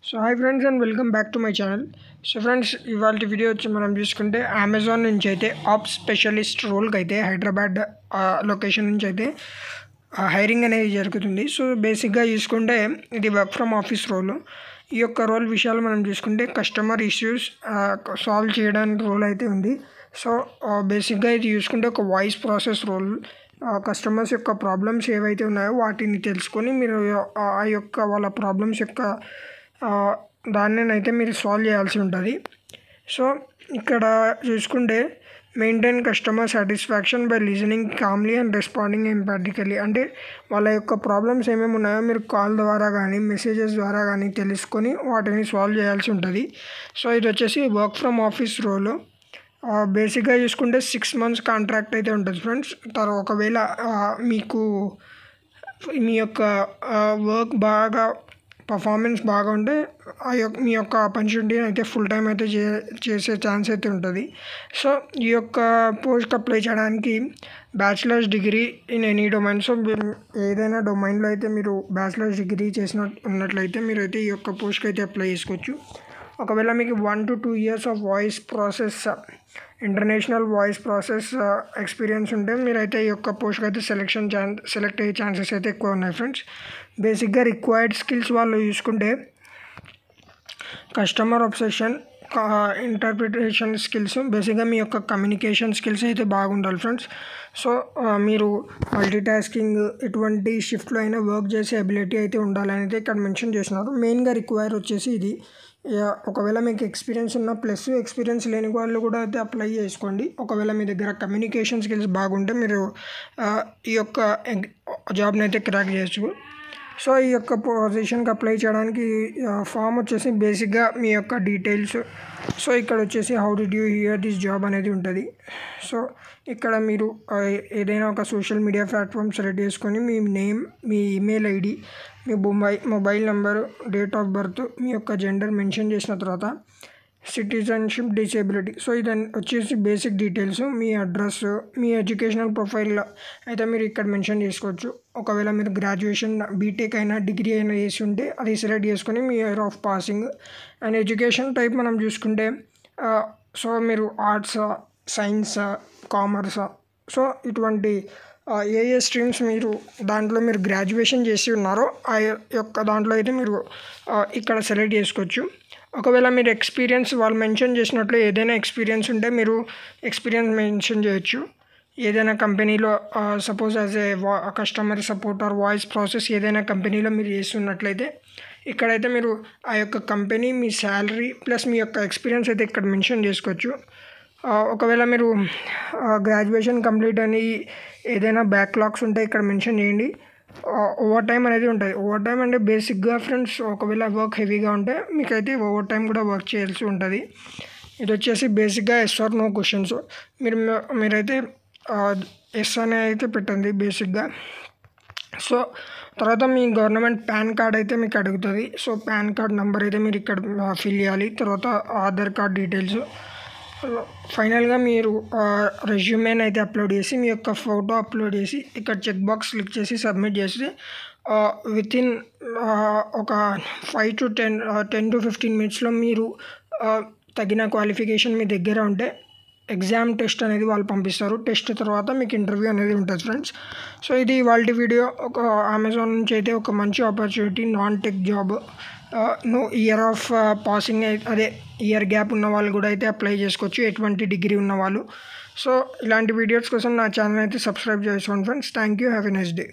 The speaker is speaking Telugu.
So hi friends and welcome back to my channel. So friends, ఇవాళ వీడియో వచ్చి మనం చూసుకుంటే అమెజాన్ నుంచి అయితే ఆప్స్ స్పెషలిస్ట్ రోల్కి అయితే హైదరాబాద్ లొకేషన్ నుంచి అయితే హైరింగ్ అనేది జరుగుతుంది. సో బేసిక్గా చూసుకుంటే ఇది వర్క్ ఫ్రమ్ ఆఫీస్ రోల్. ఈ యొక్క రోల్ విషయాలు మనం చూసుకుంటే కస్టమర్ ఇష్యూస్ సాల్వ్ చేయడానికి రోల్ అయితే ఉంది. సో బేసిక్గా ఇది చూసుకుంటే ఒక వాయిస్ ప్రాసెస్ రోల్. కస్టమర్స్ యొక్క ప్రాబ్లమ్స్ ఏవైతే ఉన్నాయో వాటిని తెలుసుకొని మీరు ఆ యొక్క వాళ్ళ ప్రాబ్లమ్స్ యొక్క దానినైతే మీరు సాల్వ్ చేయాల్సి ఉంటుంది. సో ఇక్కడ చూసుకుంటే maintain customer satisfaction by listening calmly and responding empathetically. అంటే వాళ్ళ యొక్క ప్రాబ్లమ్స్ ఏమేమి ఉన్నాయో మీరు కాల్ ద్వారా కానీ మెసేజెస్ ద్వారా కానీ తెలుసుకొని వాటిని సాల్వ్ చేయాల్సి ఉంటుంది. సో ఇది వచ్చేసి వర్క్ ఫ్రమ్ ఆఫీస్ రోల్. బేసిక్గా చూసుకుంటే 6 months కాంట్రాక్ట్ అయితే ఉంటుంది ఫ్రెండ్స్. ఒకవేళ మీకు మీ యొక్క వర్క్ బాగా పర్ఫార్మెన్స్ బాగా ఉంటే మీ యొక్క ఆపర్చునిటీ అయితే ఫుల్ టైం అయితే చేసే ఛాన్స్ అయితే ఉంటుంది. సో ఈ యొక్క పోస్ట్కి అప్లై చేయడానికి bachelors degree in any domain. So ఏదైనా డొమైన్లో అయితే మీరు బ్యాచిలర్స్ డిగ్రీ ఉన్నట్లయితే మీరు అయితే ఈ యొక్క పోస్ట్కి అయితే అప్లై చేసుకోవచ్చు. ఒకవేళ మీకు 1 to 2 years of voice process international voice process experience ఉంటే మీరైతే ఈ యొక్క పోస్ట్కి అయితే సెలెక్ట్ అయ్యే ఛాన్సెస్ అయితే ఎక్కువ ఉన్నాయి ఫ్రెండ్స్. బేసిక్గా రిక్వైర్డ్ స్కిల్స్ వాళ్ళు చూసుకుంటే కస్టమర్ అబ్సెషన్, ఇంటర్ప్రిటేషన్ స్కిల్స్, బేసిక్గా మీ యొక్క కమ్యూనికేషన్ స్కిల్స్ అయితే బాగుండాలి ఫ్రెండ్స్. సో మీరు మల్టీటాస్కింగ్ ఎటువంటి షిఫ్ట్లో అయినా వర్క్ చేసే అబిలిటీ అయితే ఉండాలని అయితే ఇక్కడ మెన్షన్ చేసినారు. మెయిన్గా రిక్వైర్ వచ్చేసి ఇది. ఒకవేళ మీకు ఎక్స్పీరియన్స్ ఉన్న ప్లస్ ఎక్స్పీరియన్స్ లేని వాళ్ళు కూడా అయితే అప్లై చేసుకోండి. ఒకవేళ మీ దగ్గర కమ్యూనికేషన్ స్కిల్స్ బాగుంటే మీరు ఈ యొక్క జాబ్ని అయితే క్రాక్ చేయొచ్చు. సో ఈ యొక్క పొజిషన్కి అప్లై చేయడానికి ఫామ్ వచ్చేసి బేసిక్గా మీ యొక్క డీటెయిల్స్. సో ఇక్కడ వచ్చేసి how did you here this job అనేది ఉంటుంది. సో ఇక్కడ మీరు ఏదైనా ఒక సోషల్ మీడియా ప్లాట్ఫామ్ సెలెక్ట్ చేసుకొని మీ నేమ్, మీ ఈమెయిల్ ఐడి, మీ mobile number, date of birth, మీ యొక్క జెండర్ మెన్షన్ చేసిన తర్వాత సిటిజన్షిప్, డిసేబిలిటీ. సో ఇదని వచ్చేసి బేసిక్ డీటెయిల్స్. మీ అడ్రస్, మీ ఎడ్యుకేషనల్ ప్రొఫైల్ అయితే మీరు ఇక్కడ మెన్షన్ చేసుకోవచ్చు. ఒకవేళ మీరు గ్రాడ్యుయేషన్ బీటెక్ అయినా డిగ్రీ అయినా చేసి ఉంటే అది సెలెక్ట్ చేసుకొని మీ year of passing and education type మనం చూసుకుంటే సో మీరు ఆర్ట్స్, సైన్స్, కామర్స్, సో ఇటువంటి ఏ స్ట్రీమ్స్ దాంట్లో మీరు గ్రాడ్యుయేషన్ చేసి ఉన్నారో ఆ యొక్క దాంట్లో అయితే మీరు ఇక్కడ సెలెక్ట్ చేసుకోవచ్చు. ఒకవేళ మీరు ఎక్స్పీరియన్స్ వాళ్ళు మెన్షన్ చేసినట్లు ఏదైనా ఎక్స్పీరియన్స్ ఉంటే మీరు ఎక్స్పీరియన్స్ మెన్షన్ చేయొచ్చు. ఏదైనా కంపెనీలో suppose as a customer support or voice process ఏదైనా కంపెనీలో మీరు చేస్తున్నట్లయితే ఇక్కడైతే మీరు ఆ యొక్క కంపెనీ, మీ శాలరీ ప్లస్ మీ యొక్క ఎక్స్పీరియన్స్ అయితే ఇక్కడ మెన్షన్ చేసుకోవచ్చు. ఒకవేళ మీరు గ్రాడ్యుయేషన్ కంప్లీట్ అని ఏదైనా బ్యాక్లాగ్స్ ఉంటే ఇక్కడ మెన్షన్ చేయండి. ఓవర్ టైం అనేది ఉంటుంది. ఓవర్ టైం అంటే బేసిక్గా ఫ్రెండ్స్ ఒకవేళ వర్క్ హెవీగా ఉంటే మీకైతే ఓవర్ టైం కూడా వర్క్ చేయాల్సి ఉంటుంది. ఇది వచ్చేసి బేసిక్గా ఎస్ ఆర్ నో క్వశ్చన్స్. మీరైతే ఎస్ అనే అయితే పెట్టండి బేసిక్గా. సో తర్వాత మీ గవర్నమెంట్ పాన్ కార్డ్ అయితే మీకు అడుగుతుంది. సో పాన్ కార్డ్ నెంబర్ అయితే మీరు ఇక్కడ ఫిల్ చేయాలి. తర్వాత ఆధార్ కార్డ్ డీటెయిల్స్. ఫైనల్గా మీరు రెజ్యూమేని అయితే అప్లోడ్ చేసి మీ యొక్క ఫోటో అప్లోడ్ చేసి ఇక్కడ చెక్ బాక్స్ క్లిక్ చేసి సబ్మిట్ చేసి వితిన్ ఒక 5 to 10 to 15 minutesలో మీరు తగిన క్వాలిఫికేషన్ మీ దగ్గర ఉంటే ఎగ్జామ్ టెస్ట్ అనేది వాళ్ళు పంపిస్తారు. టెస్ట్ తర్వాత మీకు ఇంటర్వ్యూ అనేది ఉంటుంది ఫ్రెండ్స్. సో ఇది వాళ్ళ వీడియో. ఒక అమెజాన్ నుంచి అయితే ఒక మంచి opportunity, non tech job, no year of passing, అదే ఇయర్ గ్యాప్ ఉన్న వాళ్ళు కూడా అయితే అప్లై చేసుకోవచ్చు, ఎటువంటి డిగ్రీ ఉన్న వాళ్ళు. సో ఇలాంటి వీడియోస్ కోసం నా ఛానల్ అయితే సబ్స్క్రైబ్ చేసుకోండి friends. Thank you. Have a nice day.